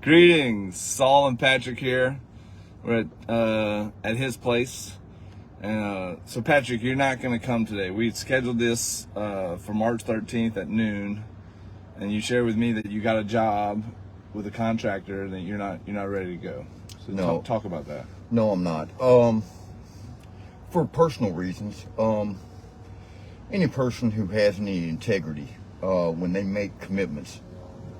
Greetings, Saul and Patrick here. We're at his place. And so Patrick, you're not going to come today. We scheduled this for March 13th at noon, and you shared with me that you got a job with a contractor and that you're not ready to go. So No. talk about that. No, I'm not. For personal reasons. Any person who has any integrity, when they make commitments,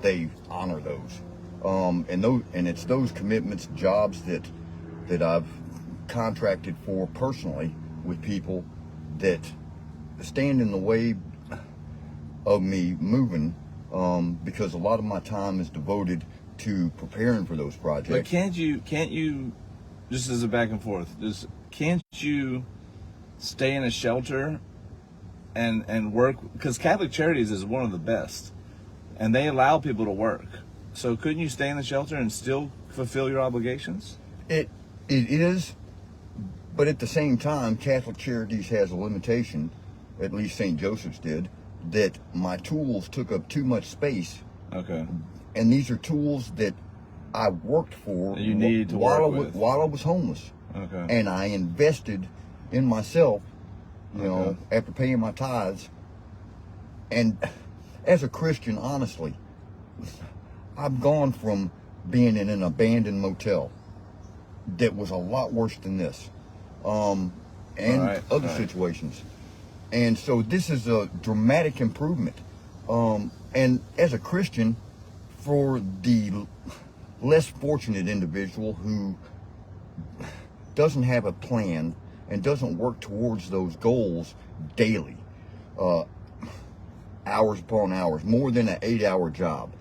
they honor those. And it's those commitments, jobs that I've contracted for personally with people that stand in the way of me moving, because a lot of my time is devoted to preparing for those projects. But can't you, just as a back and forth, can't you stay in a shelter and work? Because Catholic Charities is one of the best, and they allow people to work. So couldn't you stay in the shelter and still fulfill your obligations? It is, but at the same time, Catholic Charities has a limitation, at least St. Joseph's did, that my tools took up too much space. Okay. And these are tools that I worked for You need to work with. while I was homeless. Okay. And I invested in myself, you know, Okay. after paying my tithes. And as a Christian, honestly, I've gone from being in an abandoned motel that was a lot worse than this, and other situations. And so this is a dramatic improvement. And as a Christian, for the less fortunate individual who doesn't have a plan and doesn't work towards those goals daily, hours upon hours, more than an 8-hour job,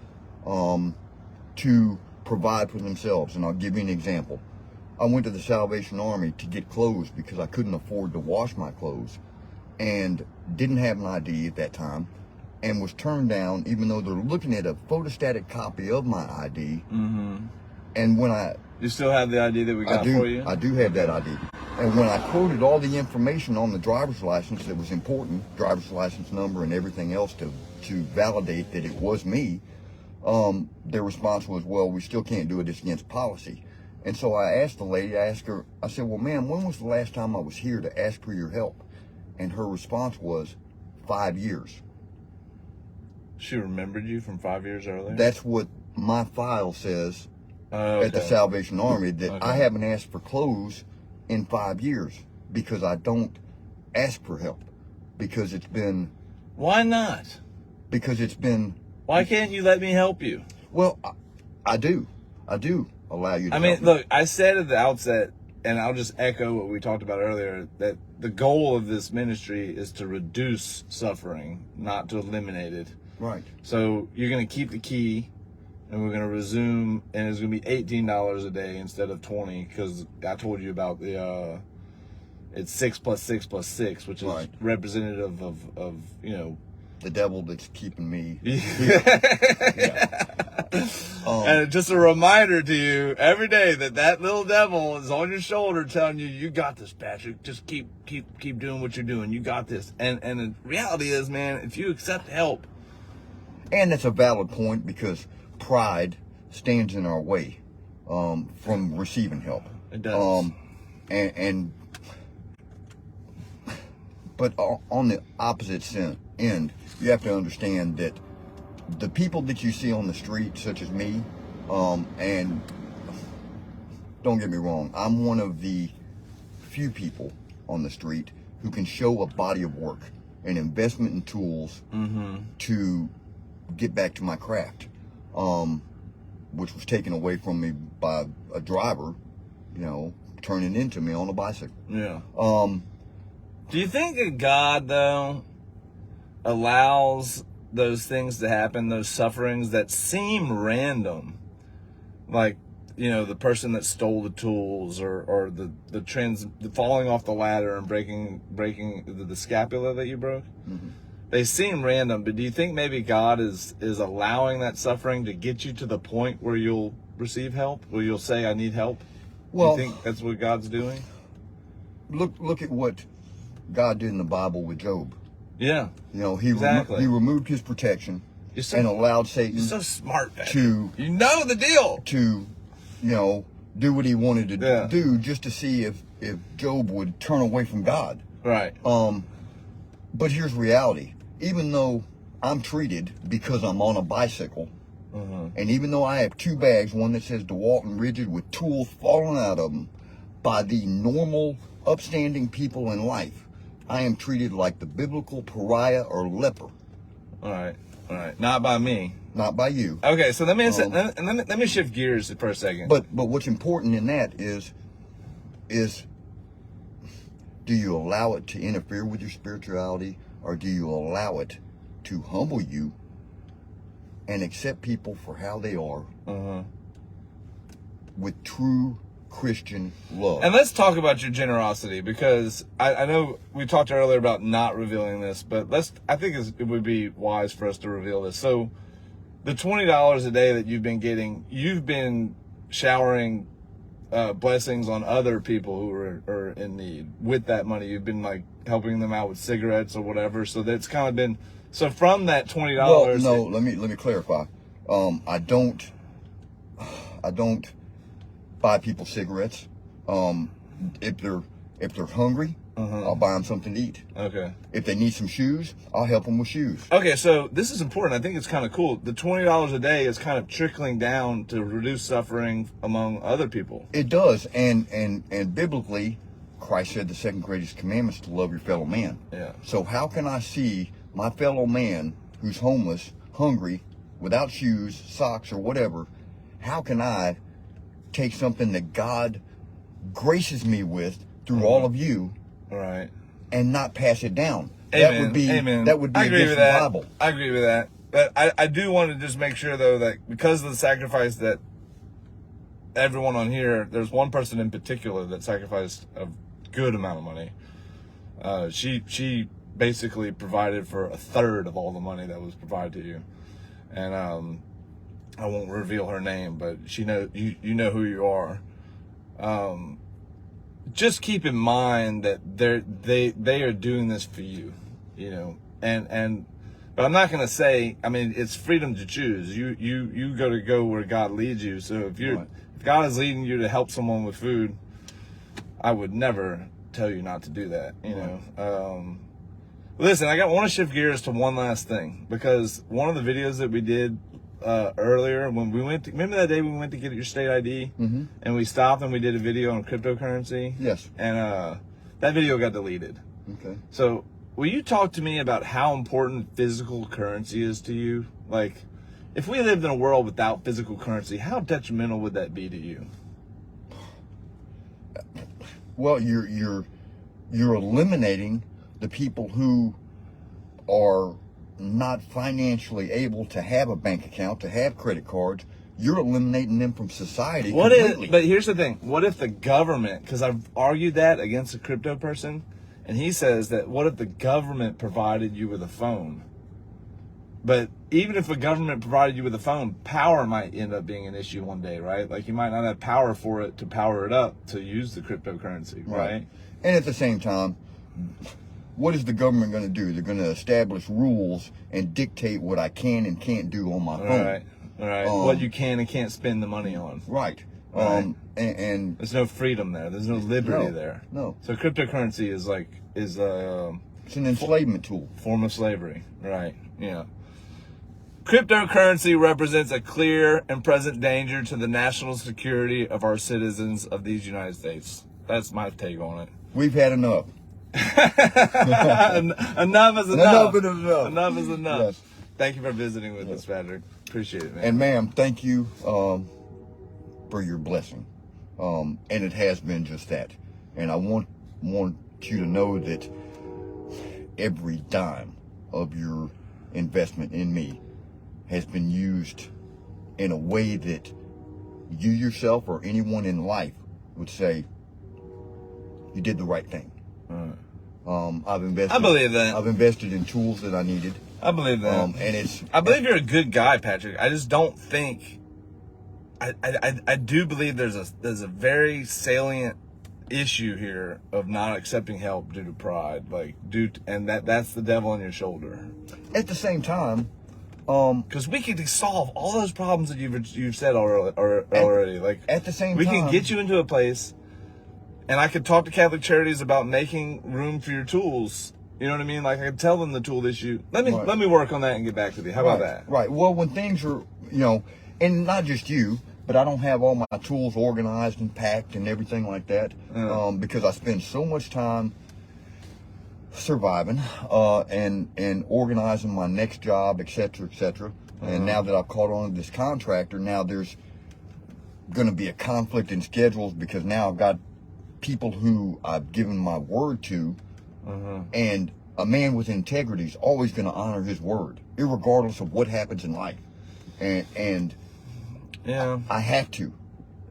to provide for themselves. And I'll give you an example. I went to the Salvation Army to get clothes because I couldn't afford to wash my clothes and didn't have an ID at that time, and was turned down even though they're looking at a photostatic copy of my ID. Mm-hmm. And when You still have the ID that we got for you? I do have that ID. And when I quoted all the information on the driver's license that was important, driver's license number and everything else to validate that it was me, their response was, well, we still can't do it, it's against policy. And so I asked the lady, I said, well, ma'am, when was the last time I was here to ask for your help? And her response was 5 years. She remembered you from 5 years earlier? That's what my file says Okay. at the Salvation Army, that Okay. I haven't asked for clothes in 5 years because I don't ask for help. Because it's been... Why not? Because it's been... Why can't you let me help you? Well, I do allow you to I mean, help me. look, I said at the outset, and I'll just echo what we talked about earlier, that the goal of this ministry is to reduce suffering, not to eliminate it. Right. So you're going to keep the key, and we're going to resume, and it's going to be $18 a day instead of $20, because I told you about the, it's 6 plus 6 plus 6, which is Right. representative of, you know, The devil that's keeping me. And just a reminder to you every day that little devil is on your shoulder telling you got this, Patrick. Just keep doing what you're doing. You got this. And the reality is, man, if you accept help. And that's a valid point, because pride stands in our way from receiving help. It does. But on the opposite end, you have to understand that the people that you see on the street, such as me, and don't get me wrong, I'm one of the few people on the street who can show a body of work, an investment in tools to get back to my craft, which was taken away from me by a driver, you know, turning into me on a bicycle. Yeah. Do you think that God, though, allows those things to happen, those sufferings that seem random, like, you know, the person that stole the tools, or the falling off the ladder and breaking the scapula that you broke? Mm-hmm. They seem random, but do you think maybe God is allowing that suffering to get you to the point where you'll receive help, where you'll say, I need help? Well, do you think that's what God's doing? Look at what God did in the Bible with Job. Yeah. You know, he Exactly. he removed his protection. and allowed Satan You're so smart, Patrick. to You know the deal. to, do what he wanted to Yeah. do just to see if Job would turn away from God. Right. But here's reality. Even though I'm treated because I'm on a bicycle, and even though I have 2 bags, one that says DeWalt and Rigid with tools falling out of them, by the normal, upstanding people in life, I am treated like the biblical pariah or leper. All right. Not by me. Not by you. Okay, so let me shift gears for a second. But what's important in that is do you allow it to interfere with your spirituality, or do you allow it to humble you and accept people for how they are with true Christian love? And let's talk about your generosity, because I know we talked earlier about not revealing this, but I think it would be wise for us to reveal this. So the $20 a day that you've been getting, you've been showering blessings on other people who are in need with that money. You've been like helping them out with cigarettes or whatever. So that's kind of been, so from that $20. Well, no, let me clarify. I don't buy people cigarettes. If they're hungry, I'll buy them something to eat. Okay. If they need some shoes, I'll help them with shoes. Okay, so this is important. I think it's kind of cool. The $20 a day is kind of trickling down to reduce suffering among other people. It does, and biblically, Christ said the second greatest commandment is to love your fellow man. Yeah. So how can I see my fellow man who's homeless, hungry, without shoes, socks, or whatever? How can I take something that God graces me with through all of you, right, and not pass it down? Amen. That would be Amen. That would be I agree against with the that. Bible. I agree with that. But I do want to just make sure, though, that because of the sacrifice that everyone on here, there's one person in particular that sacrificed a good amount of money. She basically provided for a third of all the money that was provided to you. And I won't reveal her name, but you know who you are. Just keep in mind that they are doing this for you, but I'm not going to say, I mean, it's freedom to choose. You go where God leads you. So if God is leading you to help someone with food, I would never tell you not to do that, Listen, I want to shift gears to one last thing, because one of the videos that we did earlier when we remember that day we went to get your state ID, and we stopped and we did a video on cryptocurrency? Yes. And that video got deleted. Okay. So will you talk to me about how important physical currency is to you? Like, if we lived in a world without physical currency, how detrimental would that be to you? Well, you're eliminating the people who are not financially able to have a bank account, to have credit cards. You're eliminating them from society completely. But here's the thing. What if the government, because I've argued that against a crypto person, and he says that what if the government provided you with a phone? But even if the government provided you with a phone, power might end up being an issue one day, right? Like you might not have power for it to power it up to use the cryptocurrency, right? And at the same time, what is the government going to do? They're going to establish rules and dictate what I can and can't do on my phone. Right. What you can and can't spend the money on. Right. Right. And there's no freedom there. There's no liberty there. No. So cryptocurrency is it's an enslavement tool. Form of slavery. Right. Yeah. Cryptocurrency represents a clear and present danger to the national security of our citizens of these United States. That's my take on it. We've had enough. Enough is enough. Enough is enough. Yes. Thank you for visiting with us, Patrick. Appreciate it, man. And ma'am, thank you for your blessing. And it has been just that. And I want you to know that every dime of your investment in me has been used in a way that you yourself or anyone in life would say you did the right thing. I've invested. I believe that. I've invested in tools that I needed. I believe that. I believe you're a good guy, Patrick. I just don't think. I do believe there's a very salient issue here of not accepting help due to pride, and that's the devil on your shoulder. At the same time, Because we could solve all those problems that you've said already. Like at the same we time, can get you into a place, and I could talk to Catholic Charities about making room for your tools. You know what I mean? Like I could tell them the tool issue. Let me work on that and get back to you. How about that? Right. Well, when things are, and not just you, but I don't have all my tools organized and packed and everything like that, because I spend so much time surviving and organizing my next job, etc., etc. And now that I've caught on to this contractor, now there's going to be a conflict in schedules because now I've got people who I've given my word to, and a man with integrity is always going to honor his word, irregardless of what happens in life. And yeah, I have to.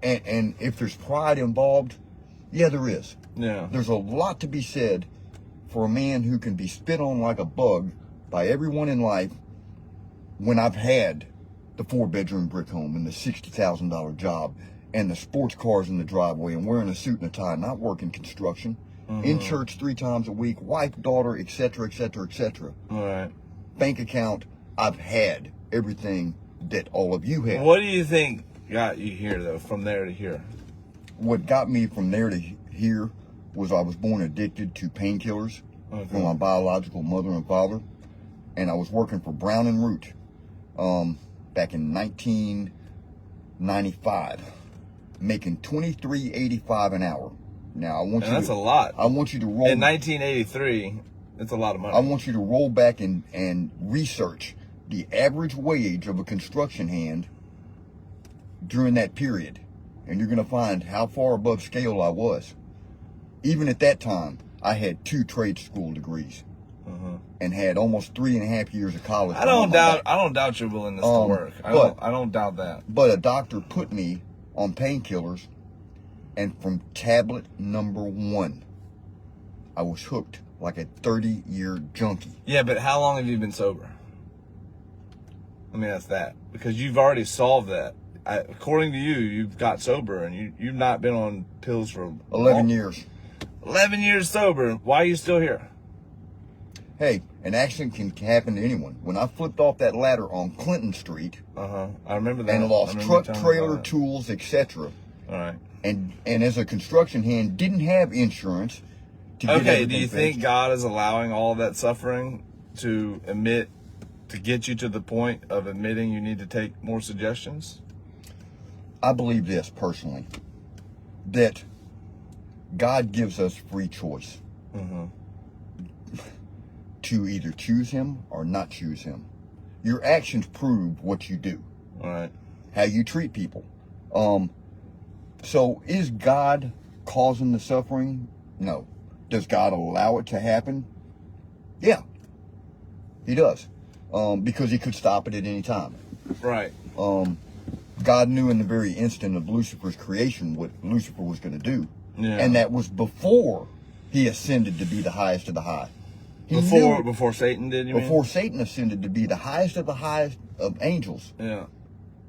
And if there's pride involved, yeah, there is. Yeah, there's a lot to be said for a man who can be spit on like a bug by everyone in life when I've had the 4-bedroom brick home and the $60,000 job and the sports cars in the driveway and wearing a suit and a tie, not working construction, in church 3 times a week, wife, daughter, etc., etc., etc. All right. Bank account, I've had everything that all of you have. What do you think got you here, though, from there to here? What got me from there to here was I was born addicted to painkillers from my biological mother and father. And I was working for Brown and Root back in 1995, making $23.85 an hour. Now, that's a lot. I want you to roll... In 1983, it's a lot of money. I want you to roll back and research the average wage of a construction hand during that period. And you're going to find how far above scale I was. Even at that time, I had 2 trade school degrees and had almost 3.5 years of college. I don't doubt your willingness to work. I don't doubt that. But a doctor put me on painkillers, and from tablet number 1, I was hooked like a 30-year junkie. Yeah, but how long have you been sober? Let me ask that, because you've already solved that. According to you, you've got sober, and you've not been on pills for 11 years. 11 years sober. Why are you still here? Hey, an accident can happen to anyone. When I flipped off that ladder on Clinton Street, I remember that, and lost truck, trailer, tools, etc. All right. And as a construction hand, didn't have insurance to get everything do you think God is allowing all of that suffering to get you to the point of admitting you need to take more suggestions? I believe this personally, that God gives us free choice to either choose him or not choose him. Your actions prove what you do. All right. How you treat people. So is God causing the suffering? No. Does God allow it to happen? Yeah, he does. Because he could stop it at any time. Right. God knew in the very instant of Lucifer's creation what Lucifer was going to do. Yeah. And that was before he ascended to be the highest of the high. Before Satan did, you mean? Before Satan ascended to be the highest of the highest of angels. Yeah.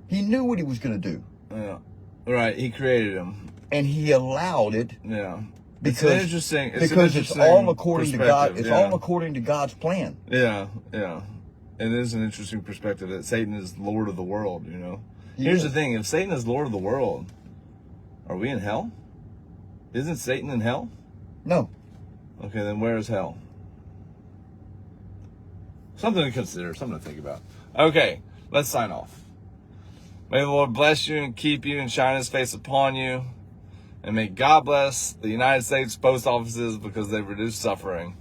He knew what he was going to do. Yeah. Right. He created him. And he allowed it. Yeah. Because it's all according to God. It's all according to God's plan. Yeah. Yeah. It is an interesting perspective that Satan is Lord of the world, Here's the thing. If Satan is Lord of the world, are we in hell? Isn't Satan in hell? No. Okay, then where is hell? Something to consider, something to think about. Okay, let's sign off. May the Lord bless you and keep you and shine his face upon you. And may God bless the United States post offices because they've reduced suffering.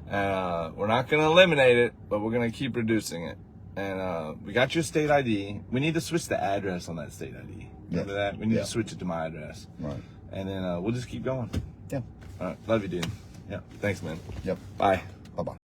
We're not going to eliminate it, but we're going to keep reducing it. And we got your state ID. We need to switch the address on that state ID. Remember that? We need to switch it to my address. Right. And then we'll just keep going. Yeah. All right. Love you, dude. Yeah. Thanks, man. Yep. Bye. Bye-bye.